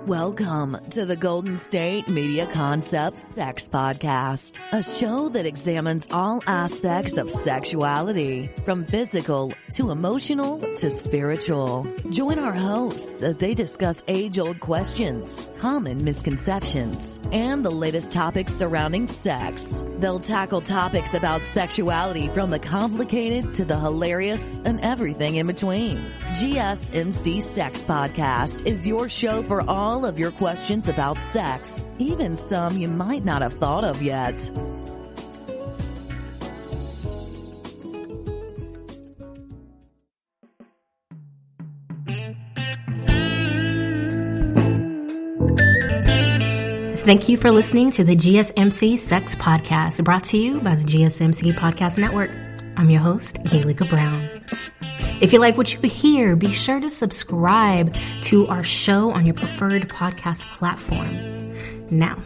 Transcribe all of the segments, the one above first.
Welcome to the Golden State Media Concepts Sex Podcast, a show that examines all aspects of sexuality, from physical to emotional to spiritual. Join our hosts as they discuss age-old questions, common misconceptions, and the latest topics surrounding sex. They'll tackle topics about sexuality from the complicated to the hilarious and everything in between. GSMC Sex Podcast is your show for all of your questions about sex, even some you might not have thought of yet. Thank you for listening to the GSMC Sex Podcast, brought to you by the GSMC Podcast Network. I'm your host, Gaelika Brown. If you like what you hear, be sure to subscribe to our show on your preferred podcast platform. Now,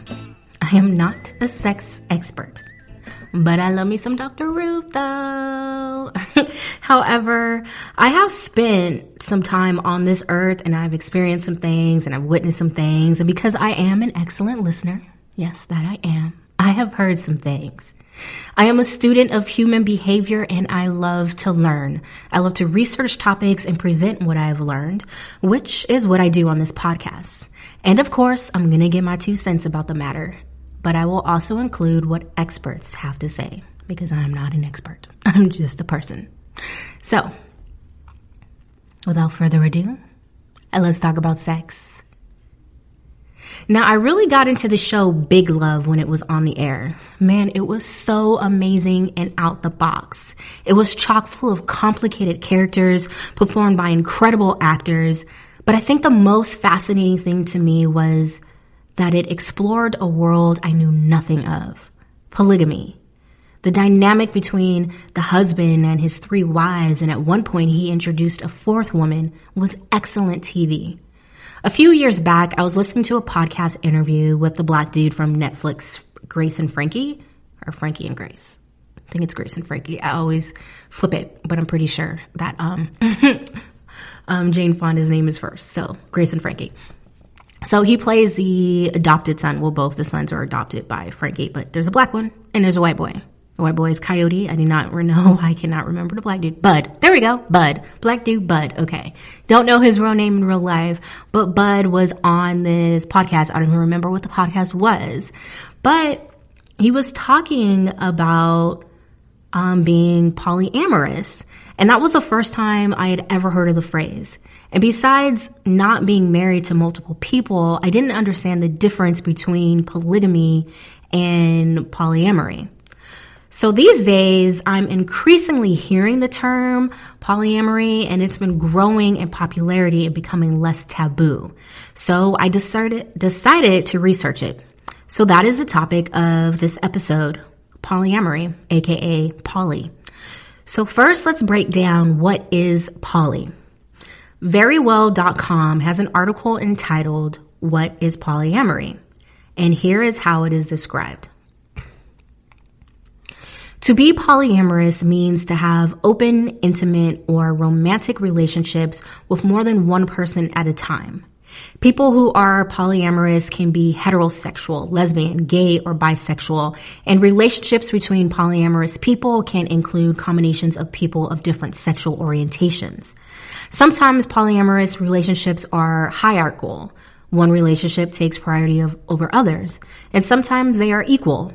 I am not a sex expert, but I love me some Dr. Ruth though. However, I have spent some time on this earth and I've experienced some things and I've witnessed some things. And because I am an excellent listener, yes, that I am, I have heard some things. I am a student of human behavior and I love to learn. I love to research topics and present what I have learned, which is what I do on this podcast. And of course, I'm going to give my 2 cents about the matter, but I will also include what experts have to say because I'm not an expert. I'm just a person. So, without further ado, let's talk about sex. Now, I really got into the show Big Love when it was on the air. Man, it was so amazing and out the box. It was chock full of complicated characters performed by incredible actors. But I think the most fascinating thing to me was that it explored a world I knew nothing of: polygamy. The dynamic between the husband and his 3 wives, and at one point he introduced a 4th woman, was excellent TV. A few years back, I was listening to a podcast interview with the black dude from Netflix, Grace and Frankie, or Frankie and Grace. I think it's Grace and Frankie. I always flip it, but I'm pretty sure that Jane Fonda's name is first. So Grace and Frankie. So he plays the adopted son. Well, both the sons are adopted by Frankie, but there's a black one and there's a white boy. The white boy is Coyote. I cannot remember the black dude. Bud. There we go. Bud. Black dude, Bud. Okay. Don't know his real name in real life, but Bud was on this podcast. I don't even remember what the podcast was, but he was talking about being polyamorous. And that was the first time I had ever heard of the phrase. And besides not being married to multiple people, I didn't understand the difference between polygamy and polyamory. So these days, I'm increasingly hearing the term polyamory, and it's been growing in popularity and becoming less taboo. So I decided to research it. So that is the topic of this episode, polyamory, aka poly. So first, let's break down what is poly. Verywell.com has an article entitled, "What is Polyamory?" And here is how it is described. To be polyamorous means to have open, intimate, or romantic relationships with more than one person at a time. People who are polyamorous can be heterosexual, lesbian, gay, or bisexual, and relationships between polyamorous people can include combinations of people of different sexual orientations. Sometimes polyamorous relationships are hierarchical. One relationship takes priority over others, and sometimes they are equal.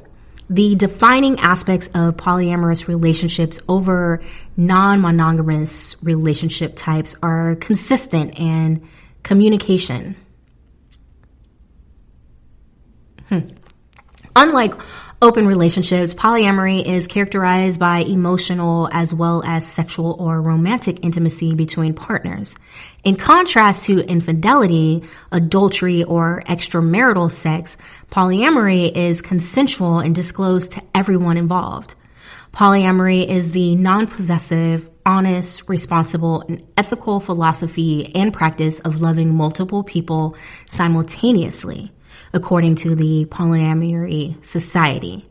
The defining aspects of polyamorous relationships over non-monogamous relationship types are consistent and communication. Unlike open relationships, polyamory is characterized by emotional as well as sexual or romantic intimacy between partners. In contrast to infidelity, adultery, or extramarital sex, polyamory is consensual and disclosed to everyone involved. Polyamory is the non-possessive, honest, responsible, and ethical philosophy and practice of loving multiple people simultaneously, according to the Polyamory Society.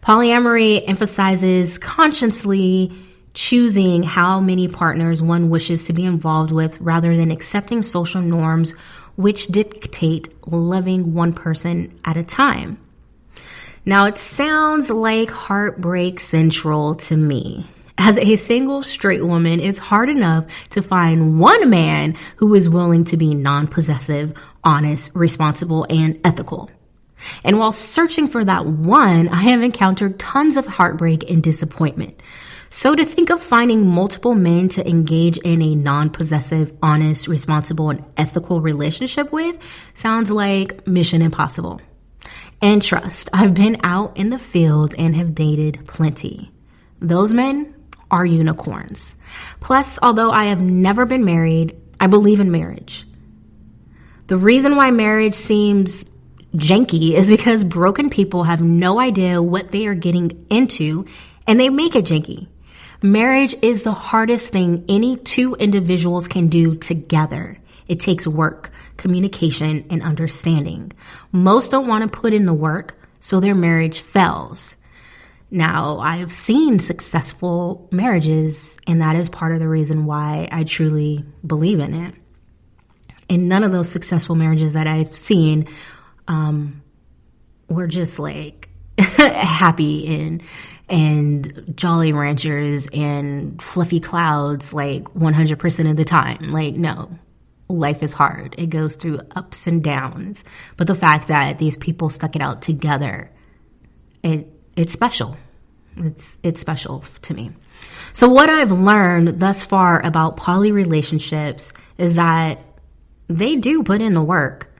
Polyamory emphasizes consciously choosing how many partners one wishes to be involved with rather than accepting social norms which dictate loving one person at a time. Now, it sounds like heartbreak central to me. As a single straight woman, it's hard enough to find one man who is willing to be non-possessive, honest, responsible, and ethical. And while searching for that one, I have encountered tons of heartbreak and disappointment. So to think of finding multiple men to engage in a non-possessive, honest, responsible, and ethical relationship with sounds like mission impossible. And trust, I've been out in the field and have dated plenty. Those men are unicorns. Plus, although I have never been married, I believe in marriage. The reason why marriage seems janky is because broken people have no idea what they are getting into and they make it janky. Marriage is the hardest thing any two individuals can do together. It takes work, communication, and understanding. Most don't want to put in the work, so their marriage fails. Now, I have seen successful marriages, and that is part of the reason why I truly believe in it. And none of those successful marriages that I've seen were just like happy and jolly ranchers and fluffy clouds like 100% of the time. Like, no. Life is hard. It goes through ups and downs. But the fact that these people stuck it out together, it's special. It's special to me. So what I've learned thus far about poly relationships is that they do put in the work.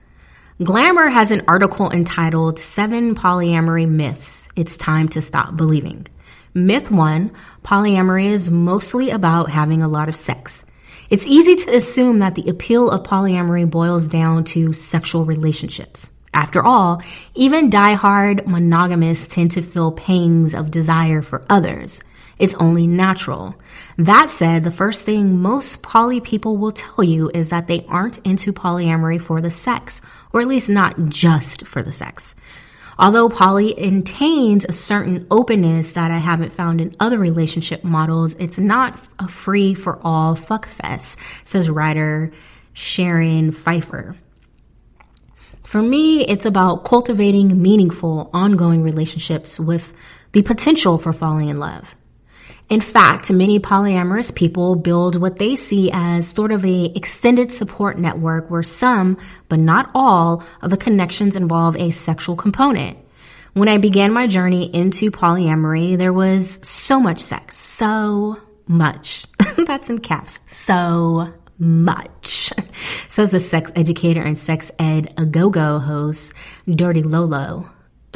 Glamour has an article entitled 7 Polyamory Myths It's Time to Stop Believing. Myth 1, polyamory is mostly about having a lot of sex. It's easy to assume that the appeal of polyamory boils down to sexual relationships. After all, even die-hard monogamists tend to feel pangs of desire for others. It's only natural. That said, the first thing most poly people will tell you is that they aren't into polyamory for the sex, or at least not just for the sex. Although poly maintains a certain openness that I haven't found in other relationship models, it's not a free-for-all fuckfest, says writer Sharon Pfeiffer. For me, it's about cultivating meaningful, ongoing relationships with the potential for falling in love. In fact, many polyamorous people build what they see as sort of a extended support network where some, but not all, of the connections involve a sexual component. When I began my journey into polyamory, there was so much sex. So much. That's in caps. So much. Says the sex educator and sex ed a-go-go host, Dirty Lolo.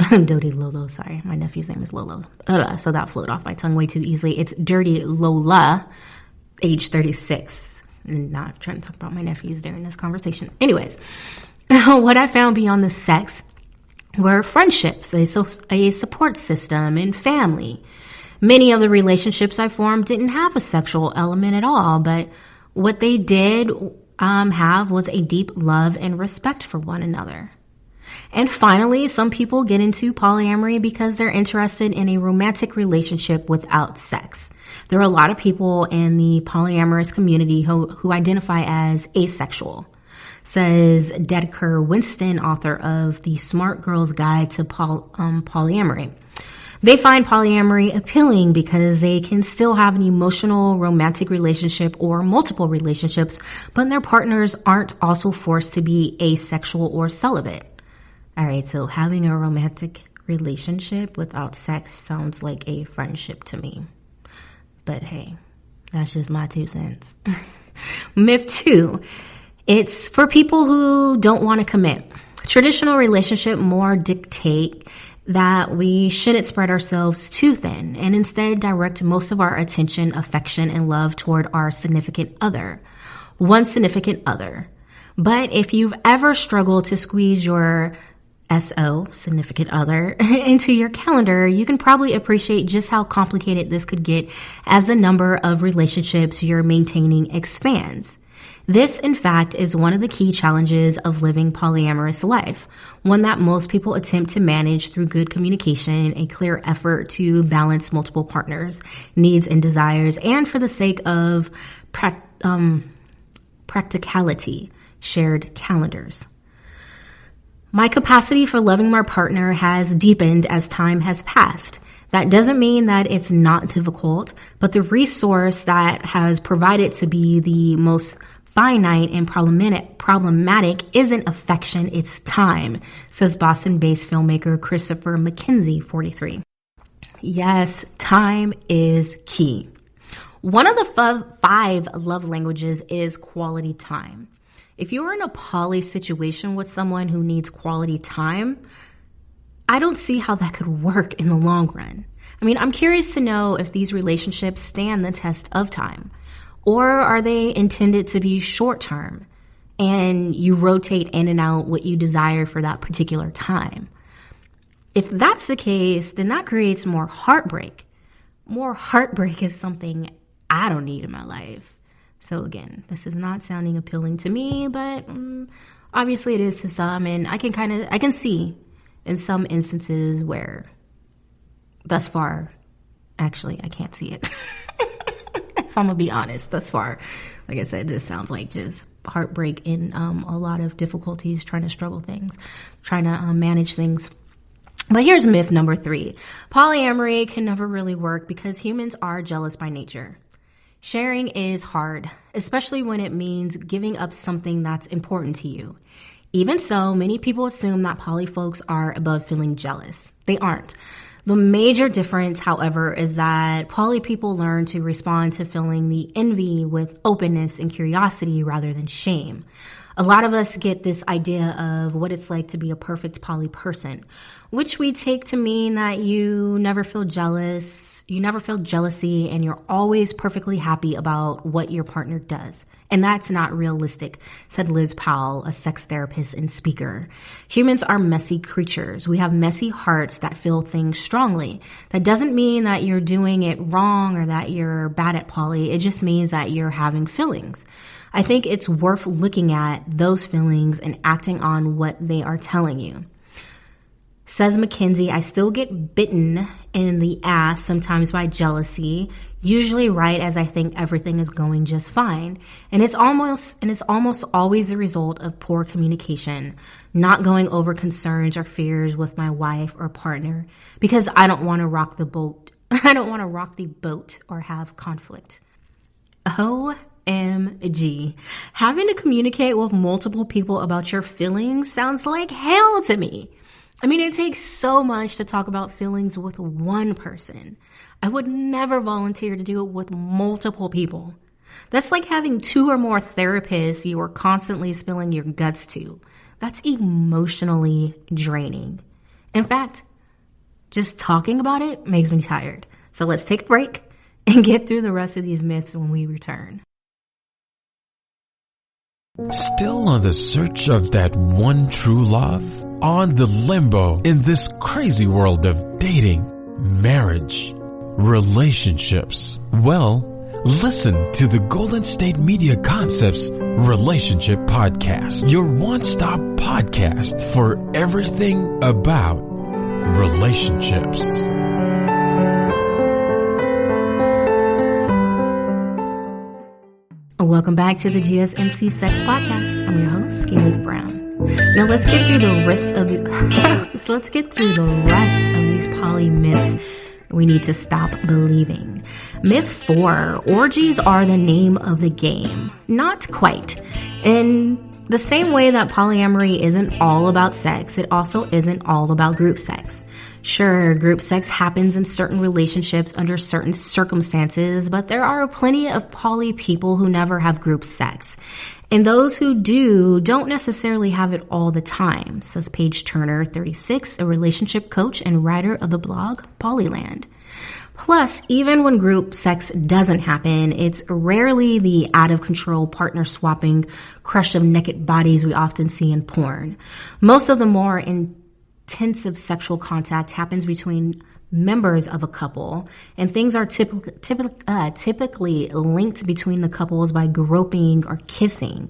Dirty Lolo, sorry. My nephew's name is Lolo. So that flowed off my tongue way too easily. It's Dirty Lola, age 36. I'm not trying to talk about my nephews during this conversation. Anyways, what I found beyond the sex were friendships, a support system, and family. Many of the relationships I formed didn't have a sexual element at all, but what they did have was a deep love and respect for one another. And finally, some people get into polyamory because they're interested in a romantic relationship without sex. There are a lot of people in the polyamorous community who identify as asexual, says Dedeker Winston, author of The Smart Girl's Guide to Polyamory. They find polyamory appealing because they can still have an emotional, romantic relationship or multiple relationships, but their partners aren't also forced to be asexual or celibate. All right, so having a romantic relationship without sex sounds like a friendship to me. But hey, that's just my 2 cents. Myth 2, it's for people who don't want to commit. Traditional relationship more dictate that we shouldn't spread ourselves too thin and instead direct most of our attention, affection, and love toward our significant other. One significant other. But if you've ever struggled to squeeze your SO, significant other, into your calendar, you can probably appreciate just how complicated this could get as the number of relationships you're maintaining expands. This, in fact, is one of the key challenges of living polyamorous life, one that most people attempt to manage through good communication, a clear effort to balance multiple partners' needs and desires, and for the sake of practicality, shared calendars. My capacity for loving my partner has deepened as time has passed. That doesn't mean that it's not difficult, but the resource that has provided to be the most finite and problematic isn't affection, it's time, says Boston-based filmmaker Christopher McKenzie, 43. Yes, time is key. One of the 5 love languages is quality time. If you're in a poly situation with someone who needs quality time, I don't see how that could work in the long run. I mean, I'm curious to know if these relationships stand the test of time. Or are they intended to be short term and you rotate in and out what you desire for that particular time? If that's the case, then that creates more heartbreak. More heartbreak is something I don't need in my life. So again, this is not sounding appealing to me, but obviously it is to some, and I can see in some instances where thus far, actually, I can't see it. If I'm gonna be honest, thus far, like I said, this sounds like just heartbreak and a lot of difficulties trying to manage things. But here's myth number 3. Polyamory can never really work because humans are jealous by nature. Sharing is hard, especially when it means giving up something that's important to you. Even so, many people assume that poly folks are above feeling jealous. They aren't. The major difference, however, is that poly people learn to respond to feeling the envy with openness and curiosity rather than shame. A lot of us get this idea of what it's like to be a perfect poly person, which we take to mean that you never feel jealous, you never feel jealousy, and you're always perfectly happy about what your partner does. And that's not realistic, said Liz Powell, a sex therapist and speaker. Humans are messy creatures. We have messy hearts that feel things strongly. That doesn't mean that you're doing it wrong or that you're bad at poly. It just means that you're having feelings. I think it's worth looking at those feelings and acting on what they are telling you. Says McKenzie, I still get bitten in the ass sometimes by jealousy, usually right as I think everything is going just fine. And it's almost always the result of poor communication, not going over concerns or fears with my wife or partner because I don't want to rock the boat. I don't want to rock the boat or have conflict. OMG. Having to communicate with multiple people about your feelings sounds like hell to me. I mean, it takes so much to talk about feelings with one person. I would never volunteer to do it with multiple people. That's like having 2 or more therapists you are constantly spilling your guts to. That's emotionally draining. In fact, just talking about it makes me tired. So let's take a break and get through the rest of these myths when we return. Still on the search of that one true love? On the limbo in this crazy world of dating, marriage, relationships? Well, listen to the Golden State Media Concepts Relationship Podcast, your one-stop podcast for everything about relationships. Welcome back to the GSMC Sex Podcast. I'm your host, Gaelika Brown. Now let's get through the rest of these poly myths we need to stop believing. Myth 4, orgies are the name of the game. Not quite. In the same way that polyamory isn't all about sex, it also isn't all about group sex. Sure, group sex happens in certain relationships under certain circumstances, but there are plenty of poly people who never have group sex. And those who do don't necessarily have it all the time, says Paige Turner, 36, a relationship coach and writer of the blog Polyland. Plus, even when group sex doesn't happen, it's rarely the out-of-control partner-swapping crush of naked bodies we often see in porn. Most of the more intensive sexual contact happens between members of a couple, and things are typically linked between the couples by groping or kissing,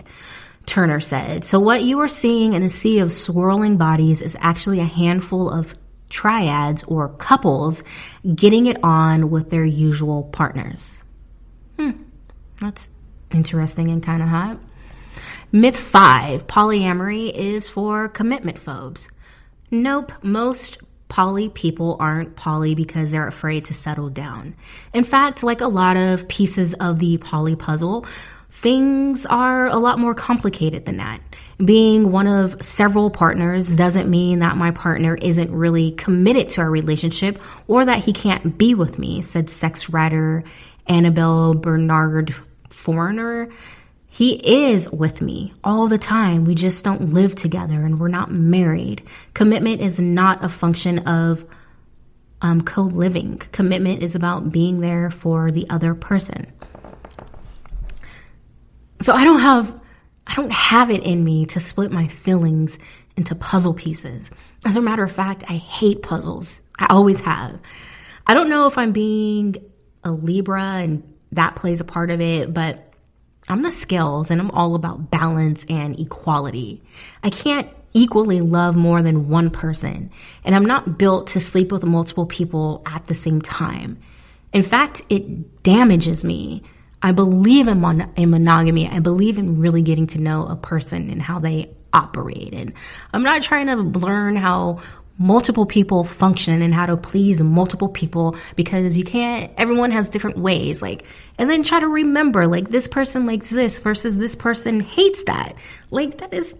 Turner said. So what you are seeing in a sea of swirling bodies is actually a handful of triads or couples getting it on with their usual partners. That's interesting and kind of hot. Myth 5, polyamory is for commitment phobes. Nope, most poly people aren't poly because they're afraid to settle down. In fact, like a lot of pieces of the poly puzzle, things are a lot more complicated than that. Being one of several partners doesn't mean that my partner isn't really committed to our relationship or that he can't be with me, said sex writer Annabelle Bernard Foreigner. He is with me all the time. We just don't live together and we're not married. Commitment is not a function of co-living. Commitment is about being there for the other person. So I don't have it in me to split my feelings into puzzle pieces. As a matter of fact, I hate puzzles. I always have. I don't know if I'm being a Libra and that plays a part of it, but I'm the scales and I'm all about balance and equality. I can't equally love more than one person, and I'm not built to sleep with multiple people at the same time. In fact, it damages me. I believe in monogamy. I believe in really getting to know a person and how they operate. And I'm not trying to learn how multiple people function and how to please multiple people, because you can't, everyone has different ways. And then try to remember, this person likes this versus this person hates that. That is,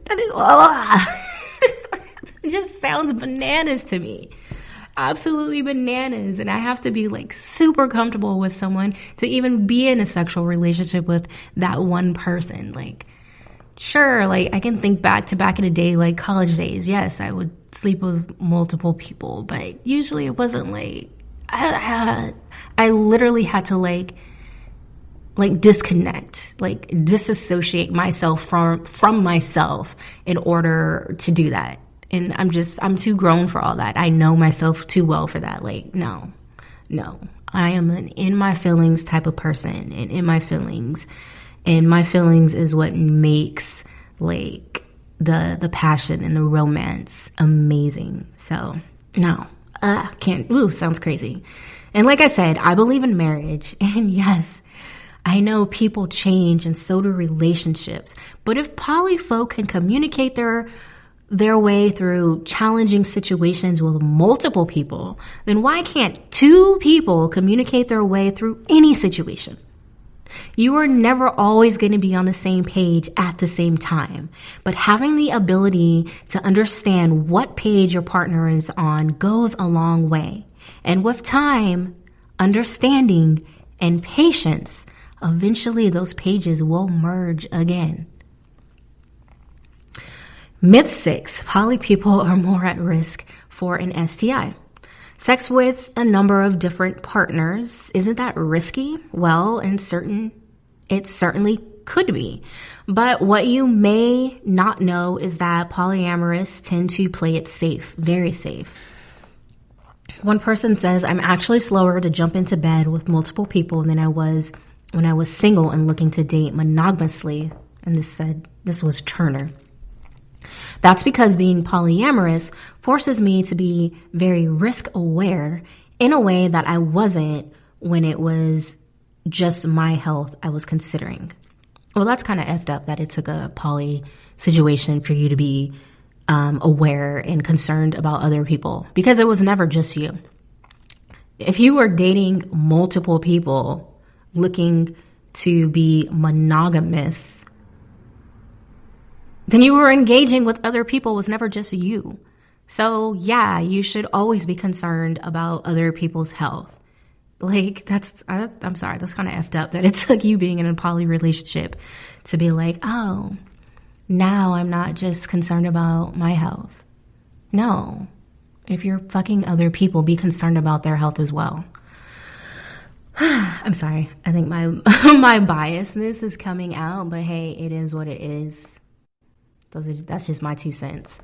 it just sounds bananas to me. Absolutely bananas. And I have to be super comfortable with someone to even be in a sexual relationship with that one person. Sure, I can think back in the day, college days. Yes, I would sleep with multiple people, but usually it wasn't I literally had to disconnect, disassociate myself from myself in order to do that. And I'm too grown for all that. I know myself too well for that. No. I am an in my feelings type of person, and in my feelings is what makes the passion and the romance amazing. So no, can't. Ooh, sounds crazy. And like I said, I believe in marriage, and yes, I know people change and so do relationships. But if poly folk can communicate their way through challenging situations with multiple people, then why can't two people communicate their way through any situation? You are never always going to be on the same page at the same time, but having the ability to understand what page your partner is on goes a long way. And with time, understanding, and patience, eventually those pages will merge again. Myth 6, poly people are more at risk for an STI. Sex with a number of different partners, isn't that risky? Well, it certainly could be. But what you may not know is that polyamorous tend to play it safe, very safe. One person says, I'm actually slower to jump into bed with multiple people than I was when I was single and looking to date monogamously. And this was Turner. That's because being polyamorous forces me to be very risk aware in a way that I wasn't when it was just my health I was considering. Well, that's kind of effed up that it took a poly situation for you to be aware and concerned about other people, because it was never just you. If you were dating multiple people looking to be monogamous, then you were engaging with other people. It was never just you. So yeah, you should always be concerned about other people's health. I'm sorry, that's kind of effed up that it took you being in a poly relationship to be oh, now I'm not just concerned about my health. No. If you're fucking other people, be concerned about their health as well. I'm sorry. I think my biasness is coming out, but hey, it is what it is. That's just my 2 cents.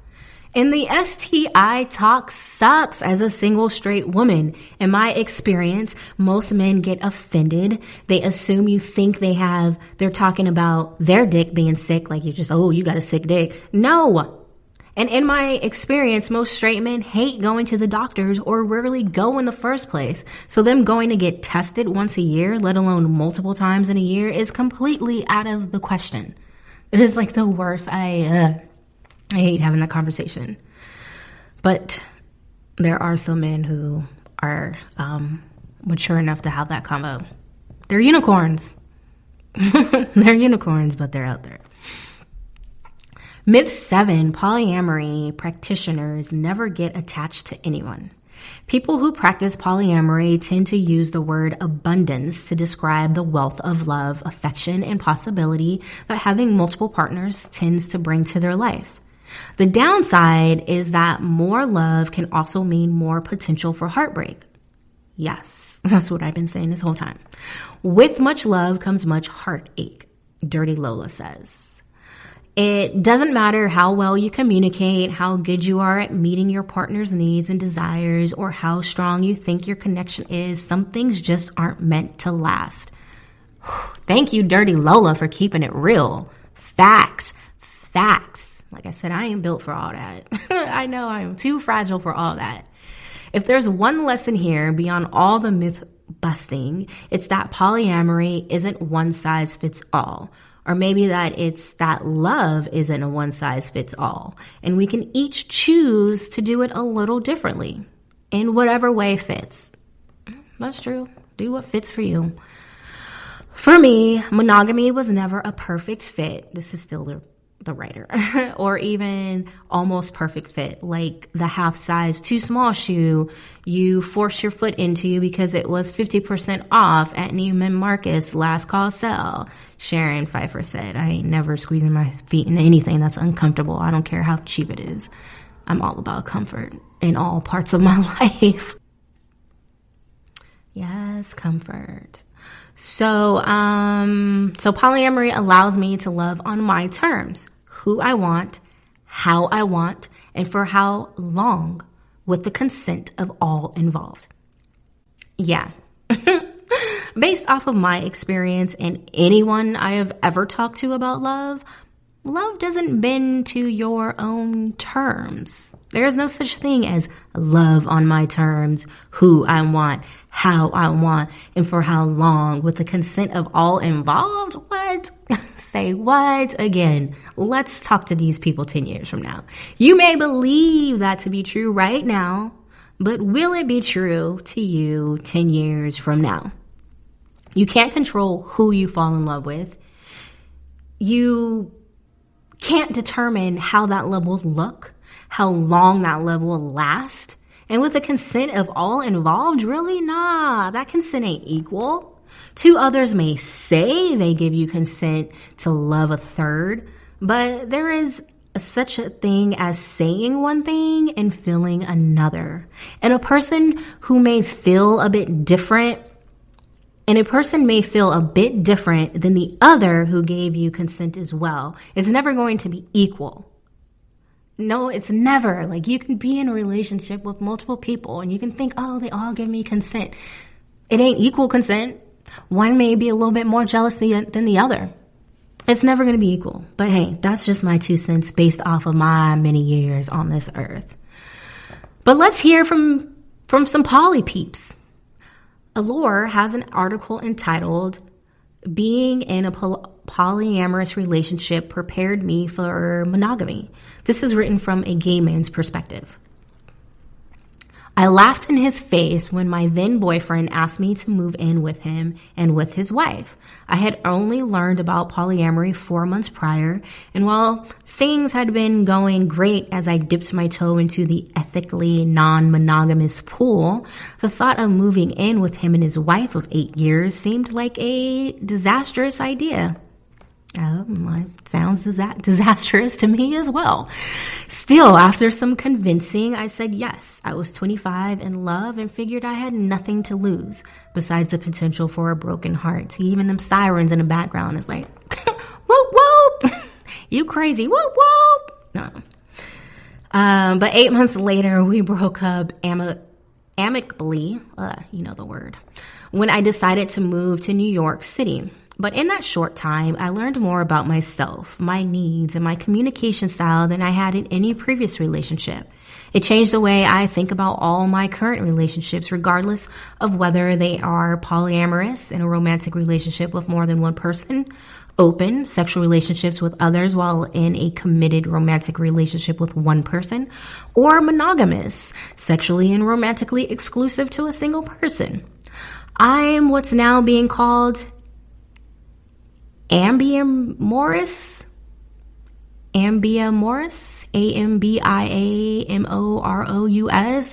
And the STI talk sucks as a single straight woman. In my experience, most men get offended. They assume you think they're talking about their dick being sick, like you got a sick dick. No. And in my experience, most straight men hate going to the doctors or rarely go in the first place. So them going to get tested once a year, let alone multiple times in a year, is completely out of the question. It is like the worst. I hate having that conversation. But there are some men who are mature enough to have that combo. They're unicorns. They're unicorns, but they're out there. Myth 7, polyamory practitioners never get attached to anyone. People who practice polyamory tend to use the word abundance to describe the wealth of love, affection, and possibility that having multiple partners tends to bring to their life. The downside is that more love can also mean more potential for heartbreak. Yes, that's what I've been saying this whole time. With much love comes much heartache, Dirty Lola says. It doesn't matter how well you communicate, how good you are at meeting your partner's needs and desires, or how strong you think your connection is. Some things just aren't meant to last. Thank you, Dirty Lola, for keeping it real. Facts. Like I said, I ain't built for all that. I know I am too fragile for all that. If there's one lesson here beyond all the myth busting, it's that polyamory isn't one size fits all. Or maybe that it's that love isn't a one size fits all. And we can each choose to do it a little differently in whatever way fits. That's true. Do what fits for you. For me, monogamy was never a perfect fit. This is still the writer, or even almost perfect fit, like the half size too small shoe you forced your foot into because it was 50% off at Neiman Marcus last call sale. Sharon Pfeiffer said, I ain't never squeezing my feet into anything that's uncomfortable. I don't care how cheap it is. I'm all about comfort in all parts of my life. Yes, comfort. So polyamory allows me to love on my terms, who I want, how I want, and for how long, with the consent of all involved. Yeah. Based off of my experience and anyone I have ever talked to about love doesn't bend to your own terms. There is no such thing as love on my terms, who I want, how I want, and for how long, with the consent of all involved. What? Say what? Again, let's talk to these people 10 years from now. You may believe that to be true right now, but will it be true to you 10 years from now? You can't control who you fall in love with. You can't determine how that love will look, how long that love will last. And with the consent of all involved, really? Nah, that consent ain't equal. Two others may say they give you consent to love a third, but there is such a thing as saying one thing and feeling another. And a person may feel a bit different than the other who gave you consent as well. It's never going to be equal. No, it's never. Like, you can be in a relationship with multiple people and you can think, oh, they all give me consent. It ain't equal consent. One may be a little bit more jealous than the other. It's never going to be equal. But hey, that's just my 2 cents based off of my many years on this earth. But let's hear from some poly peeps. Allure has an article entitled, Being in a Polyamorous Relationship Prepared Me for Monogamy. This is written from a gay man's perspective. I laughed in his face when my then boyfriend asked me to move in with him and with his wife. I had only learned about polyamory 4 months prior, and while things had been going great as I dipped my toe into the ethically non-monogamous pool, the thought of moving in with him and his wife of 8 years seemed like a disastrous idea. Sounds disastrous to me as well. Still, after some convincing, I said yes. I was 25 in love and figured I had nothing to lose besides the potential for a broken heart. Even them sirens in the background is like, whoop, whoop, you crazy, whoop, whoop. But 8 months later, we broke up amicably, you know the word, when I decided to move to New York City. But in that short time, I learned more about myself, my needs, and my communication style than I had in any previous relationship. It changed the way I think about all my current relationships, regardless of whether they are polyamorous, in a romantic relationship with more than one person, open sexual relationships with others while in a committed romantic relationship with one person, or monogamous, sexually and romantically exclusive to a single person. I'm what's now being called polyamorous, Ambiamorous.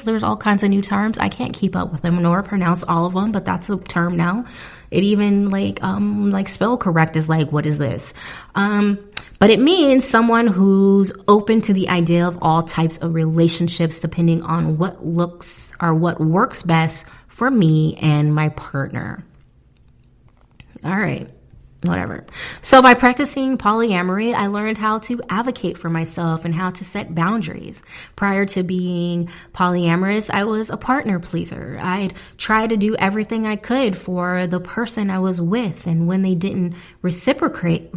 There's all kinds of new terms. I can't keep up with them nor pronounce all of them, but that's a term now. It even like spell correct is like, what is this? But it means someone who's open to the idea of all types of relationships depending on what works best for me and my partner. All right. Whatever. So by practicing polyamory, I learned how to advocate for myself and how to set boundaries. Prior to being polyamorous, I was a partner pleaser. I'd try to do everything I could for the person I was with, and when they didn't reciprocate,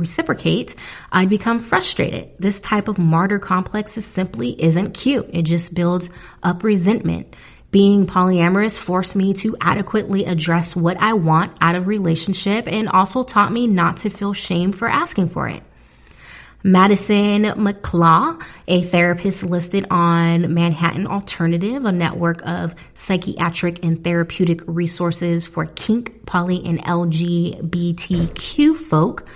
I'd become frustrated. This type of martyr complex simply isn't cute. It just builds up resentment. Being polyamorous forced me to adequately address what I want out of relationship and also taught me not to feel shame for asking for it. Madison McClaw, a therapist listed on Manhattan Alternative, a network of psychiatric and therapeutic resources for kink, poly, and LGBTQ folk,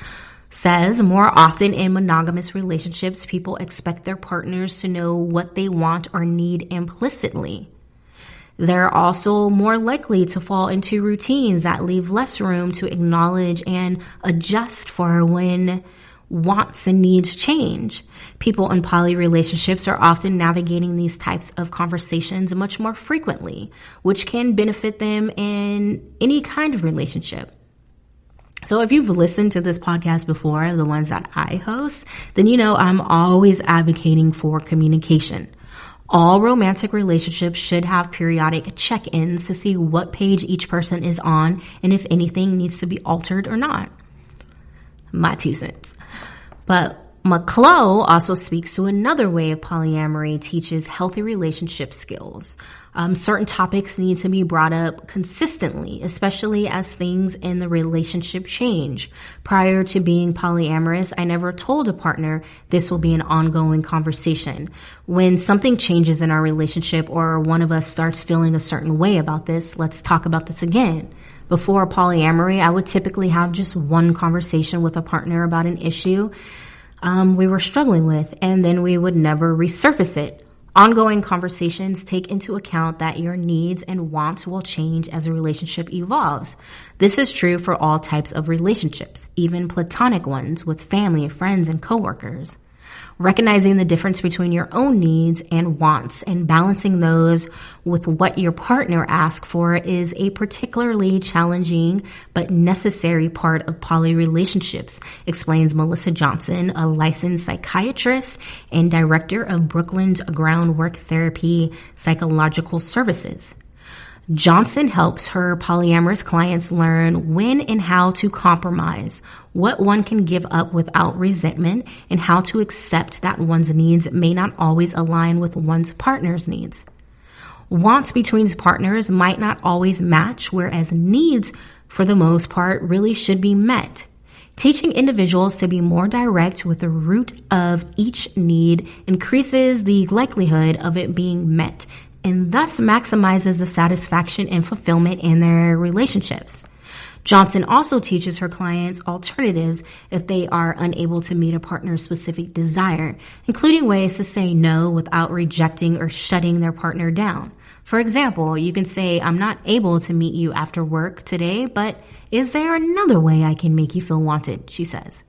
says more often in monogamous relationships, people expect their partners to know what they want or need implicitly. They're also more likely to fall into routines that leave less room to acknowledge and adjust for when wants and needs change. People in poly relationships are often navigating these types of conversations much more frequently, which can benefit them in any kind of relationship. So if you've listened to this podcast before, the ones that I host, then you know I'm always advocating for communication. All romantic relationships should have periodic check-ins to see what page each person is on and if anything needs to be altered or not. My 2 cents. But McClough also speaks to another way of polyamory, teaches healthy relationship skills. Certain topics need to be brought up consistently, especially as things in the relationship change. Prior to being polyamorous, I never told a partner this will be an ongoing conversation. When something changes in our relationship or one of us starts feeling a certain way about this, let's talk about this again. Before polyamory, I would typically have just one conversation with a partner about an issue we were struggling with, and then we would never resurface it. Ongoing conversations take into account that your needs and wants will change as a relationship evolves. This is true for all types of relationships, even platonic ones with family, friends, and coworkers. Recognizing the difference between your own needs and wants and balancing those with what your partner asks for is a particularly challenging but necessary part of poly relationships, explains Melissa Johnson, a licensed psychiatrist and director of Brooklyn's Groundwork Therapy Psychological Services. Johnson helps her polyamorous clients learn when and how to compromise, what one can give up without resentment, and how to accept that one's needs may not always align with one's partner's needs. Wants between partners might not always match, whereas needs, for the most part, really should be met. Teaching individuals to be more direct with the root of each need increases the likelihood of it being met, and thus maximizes the satisfaction and fulfillment in their relationships. Johnson also teaches her clients alternatives if they are unable to meet a partner's specific desire, including ways to say no without rejecting or shutting their partner down. For example, you can say, "I'm not able to meet you after work today, but is there another way I can make you feel wanted?" she says.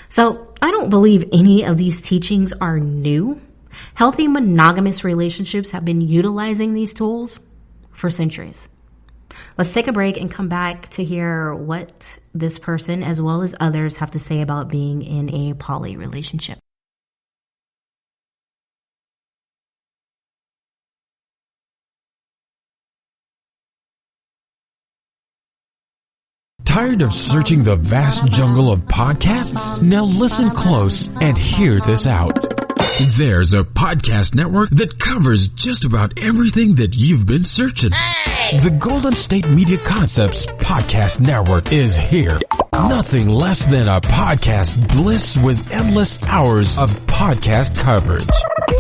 So I don't believe any of these teachings are new. Healthy monogamous relationships have been utilizing these tools for centuries. Let's take a break and come back to hear what this person, as well as others, have to say about being in a poly relationship. Tired of searching the vast jungle of podcasts? Now listen close and hear this out. There's a podcast network that covers just about everything that you've been searching. Hey! The Golden State Media Concepts Podcast Network is here. Nothing less than a podcast bliss with endless hours of podcast coverage.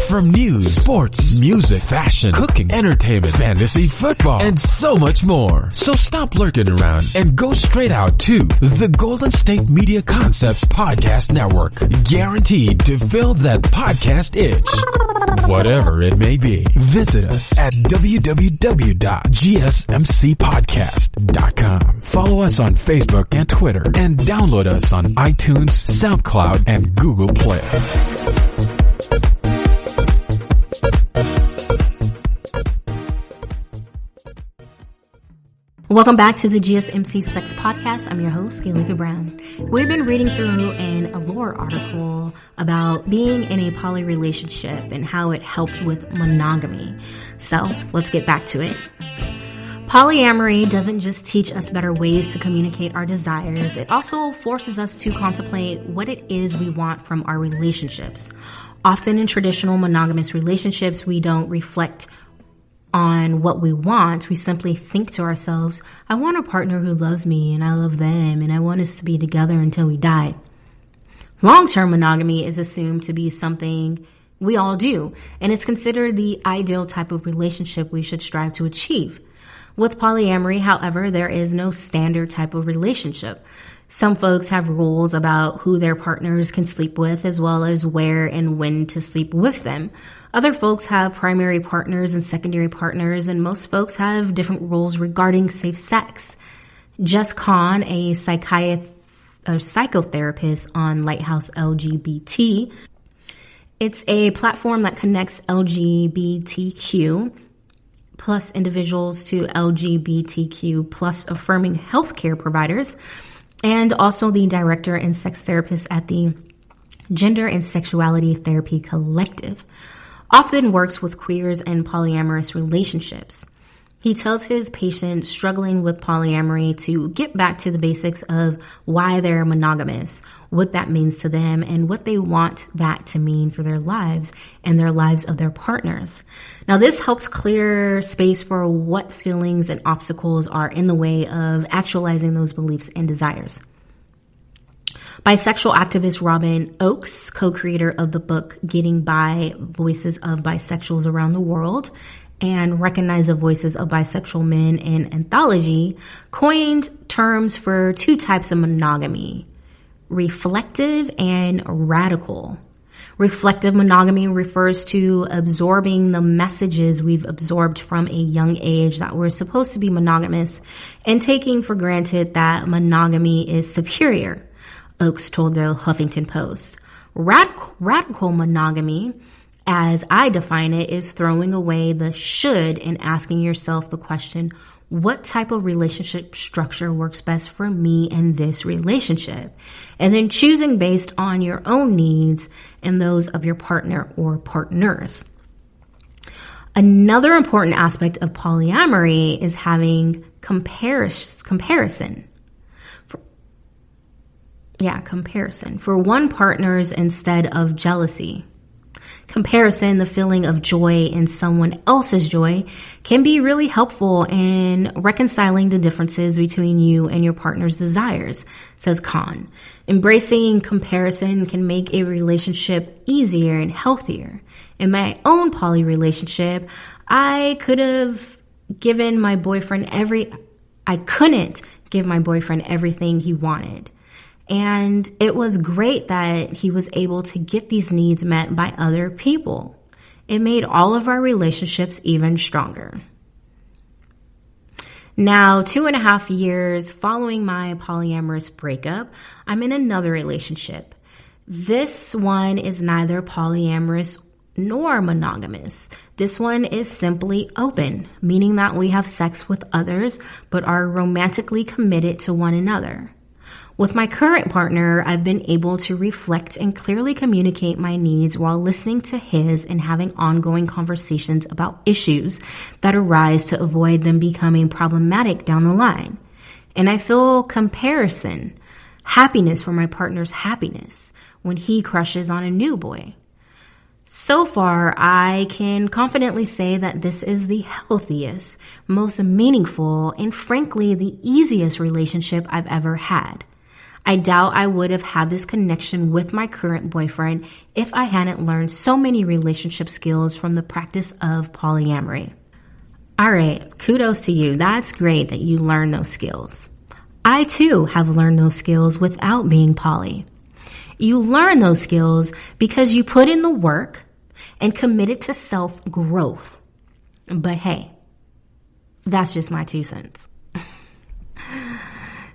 From news, sports, music, fashion, cooking, entertainment, fantasy, football, and so much more. So stop lurking around and go straight out to the Golden State Media Concepts Podcast Network. Guaranteed to fill that podcast itch. Whatever it may be. Visit us at www.gsmcpodcast.com. Follow us on Facebook and Twitter and download us on iTunes, SoundCloud, and Google Play. Welcome back to the GSMC Sex Podcast. I'm your host, Gaelika Brown. We've been reading through an Allure article about being in a poly relationship and how it helps with monogamy. So let's get back to it. Polyamory doesn't just teach us better ways to communicate our desires. It also forces us to contemplate what it is we want from our relationships. Often in traditional monogamous relationships, we don't reflect on what we want. We simply think to ourselves, I want a partner who loves me and I love them and I want us to be together until we die. Long-term monogamy is assumed to be something we all do, and it's considered the ideal type of relationship we should strive to achieve. With polyamory, however, there is no standard type of relationship. Some folks have rules about who their partners can sleep with, as well as where and when to sleep with them. Other folks have primary partners and secondary partners, and most folks have different rules regarding safe sex. Jess Kahn, a psychotherapist on Lighthouse LGBT, it's a platform that connects LGBTQ plus individuals to LGBTQ plus affirming healthcare providers, and also the director and sex therapist at the Gender and Sexuality Therapy Collective. Often works with queers and polyamorous relationships. He tells his patients struggling with polyamory to get back to the basics of why they're monogamous, what that means to them, and what they want that to mean for their lives and their lives of their partners. Now, this helps clear space for what feelings and obstacles are in the way of actualizing those beliefs and desires. Bisexual activist Robin Oakes, co-creator of the book Getting Bi, Voices of Bisexuals Around the World, and Recognize the Voices of Bisexual Men in Anthology, coined terms for two types of monogamy: reflective and radical. Reflective monogamy refers to absorbing the messages we've absorbed from a young age that we're supposed to be monogamous and taking for granted that monogamy is superior, Oakes told the Huffington Post. Radical monogamy, as I define it, is throwing away the should and asking yourself the question, what type of relationship structure works best for me in this relationship? And then choosing based on your own needs and those of your partner or partners. Another important aspect of polyamory is having comparison. For one partner's instead of jealousy. Comparison, the feeling of joy in someone else's joy, can be really helpful in reconciling the differences between you and your partner's desires, says Khan. Embracing comparison can make a relationship easier and healthier. In my own poly relationship, I couldn't give my boyfriend everything he wanted. And it was great that he was able to get these needs met by other people. It made all of our relationships even stronger. Now, 2.5 years following my polyamorous breakup, I'm in another relationship. This one is neither polyamorous nor monogamous. This one is simply open, meaning that we have sex with others, but are romantically committed to one another. With my current partner, I've been able to reflect and clearly communicate my needs while listening to his and having ongoing conversations about issues that arise to avoid them becoming problematic down the line. And I feel comparison, happiness for my partner's happiness when he crushes on a new boy. So far, I can confidently say that this is the healthiest, most meaningful, and frankly, the easiest relationship I've ever had. I doubt I would have had this connection with my current boyfriend if I hadn't learned so many relationship skills from the practice of polyamory. All right, kudos to you. That's great that you learned those skills. I too have learned those skills without being poly. You learn those skills because you put in the work and committed to self-growth. But hey, that's just my 2 cents.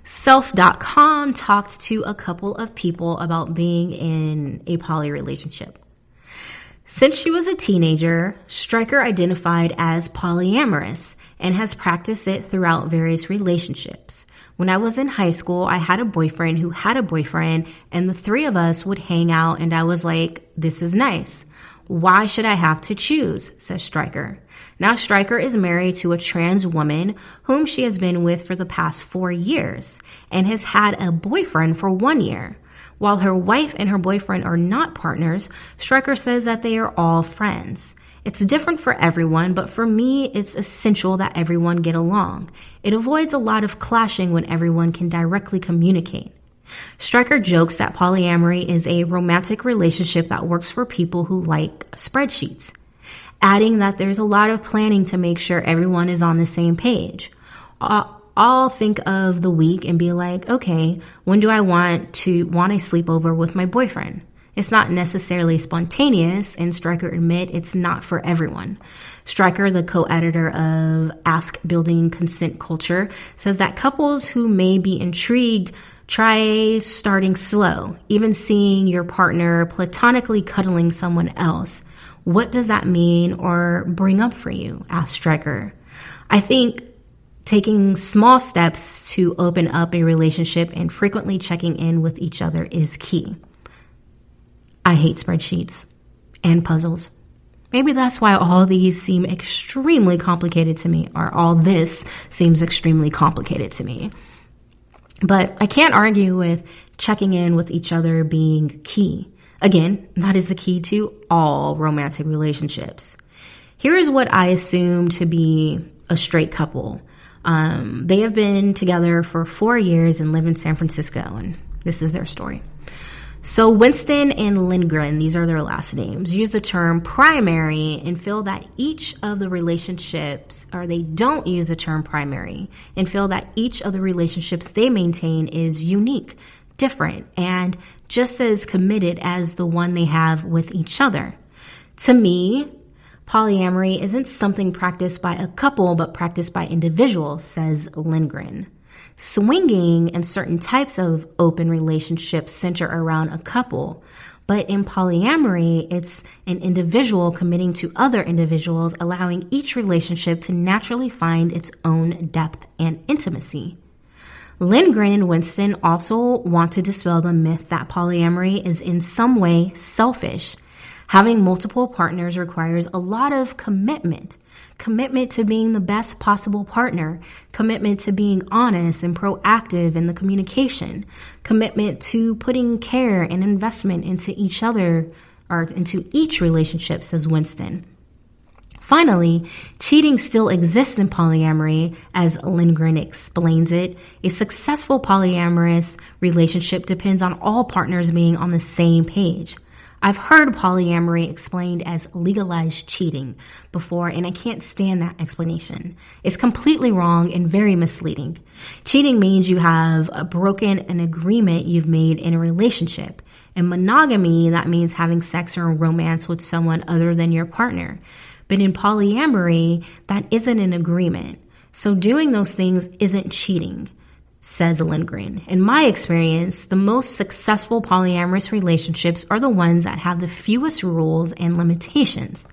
Self.com talked to a couple of people about being in a poly relationship. Since she was a teenager, Stryker identified as polyamorous and has practiced it throughout various relationships. When I was in high school, I had a boyfriend who had a boyfriend, and the 3 of us would hang out, and I was like, this is nice. Why should I have to choose? Says Stryker. Now Stryker is married to a trans woman whom she has been with for the past 4 years and has had a boyfriend for 1 year. While her wife and her boyfriend are not partners, Stryker says that they are all friends. It's different for everyone, but for me, it's essential that everyone get along. It avoids a lot of clashing when everyone can directly communicate. Stryker jokes that polyamory is a romantic relationship that works for people who like spreadsheets, adding that there's a lot of planning to make sure everyone is on the same page. I'll think of the week and be like, okay, when do I want a sleepover with my boyfriend? It's not necessarily spontaneous, and Stryker admit it's not for everyone. Stryker, the co-editor of Ask Building Consent Culture, says that couples who may be intrigued try starting slow, even seeing your partner platonically cuddling someone else. What does that mean or bring up for you? Asked Stryker. I think taking small steps to open up a relationship and frequently checking in with each other is key. I hate spreadsheets and puzzles. Maybe that's why all these seem extremely complicated to me, or all this seems extremely complicated to me. But I can't argue with checking in with each other being key. Again, that is the key to all romantic relationships. Here is what I assume to be a straight couple. They have been together for 4 years and live in San Francisco, and this is their story. So Winston and Lindgren, these are their last names, use the term primary and feel that each of the relationships, or they don't use the term primary and feel that each of the relationships they maintain is unique, different, and just as committed as the one they have with each other. To me, polyamory isn't something practiced by a couple, but practiced by individuals, says Lindgren. Swinging and certain types of open relationships center around a couple, but in polyamory, it's an individual committing to other individuals, allowing each relationship to naturally find its own depth and intimacy. Lindgren and Winston also want to dispel the myth that polyamory is in some way selfish. Having multiple partners requires a lot of commitment to being the best possible partner, commitment to being honest and proactive in the communication, commitment to putting care and investment into each other or into each relationship, says Winston. Finally, cheating still exists in polyamory, as Lindgren explains it. A successful polyamorous relationship depends on all partners being on the same page. I've heard polyamory explained as legalized cheating before, and I can't stand that explanation. It's completely wrong and very misleading. Cheating means you have broken an agreement you've made in a relationship. In monogamy, that means having sex or romance with someone other than your partner. But in polyamory, that isn't an agreement. So doing those things isn't cheating, says Lindgren. In my experience, the most successful polyamorous relationships are the ones that have the fewest rules and limitations.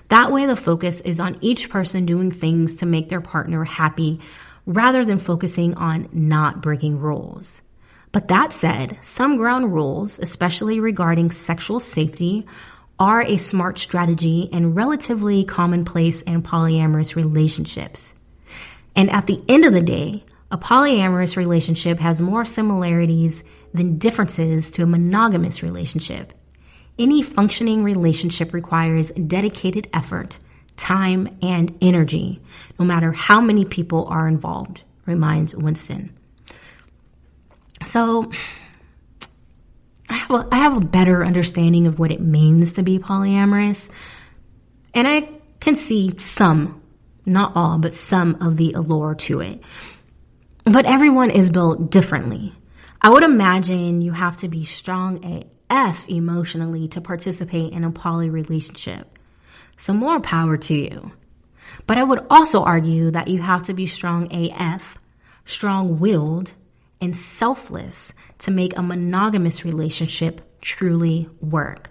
That way, the focus is on each person doing things to make their partner happy rather than focusing on not breaking rules. But that said, some ground rules, especially regarding sexual safety, are a smart strategy and relatively commonplace in polyamorous relationships. And at the end of the day, A polyamorous relationship has more similarities than differences to a monogamous relationship. Any functioning relationship requires dedicated effort, time, and energy, no matter how many people are involved, reminds Winston. So, I have a better understanding of what it means to be polyamorous, and I can see some, not all, but some of the allure to it. But everyone is built differently. I would imagine you have to be strong AF emotionally to participate in a poly relationship. So more power to you. But I would also argue that you have to be strong AF, strong-willed, and selfless to make a monogamous relationship truly work.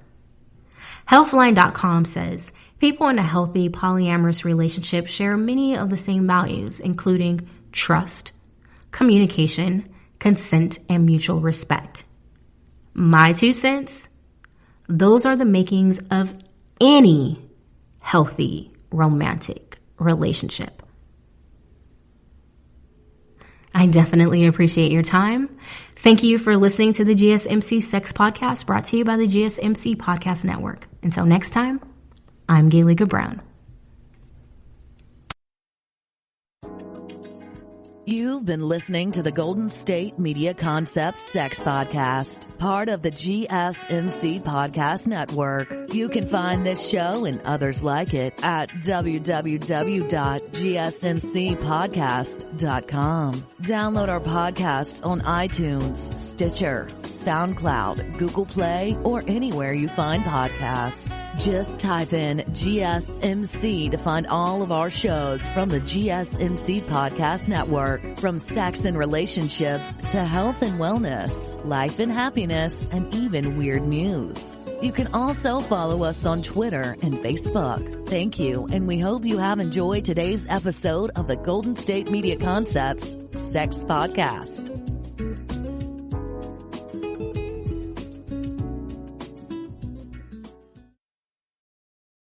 Healthline.com says, people in a healthy polyamorous relationship share many of the same values, including trust, communication, consent, and mutual respect. My 2 cents, those are the makings of any healthy romantic relationship. I definitely appreciate your time. Thank you for listening to the GSMC Sex Podcast, brought to you by the GSMC Podcast Network. Until next time, I'm Gaelika Brown. You've been listening to the Golden State Media Concepts Sex Podcast, part of the GSMC Podcast Network. You can find this show and others like it at www.gsmcpodcast.com. Download our podcasts on iTunes, Stitcher, SoundCloud, Google Play, or anywhere you find podcasts. Just type in GSMC to find all of our shows from the GSMC Podcast Network. From sex and relationships to health and wellness, life and happiness, and even weird news. You can also follow us on Twitter and Facebook. Thank you, and we hope you have enjoyed today's episode of the Golden State Media Concepts Sex Podcast.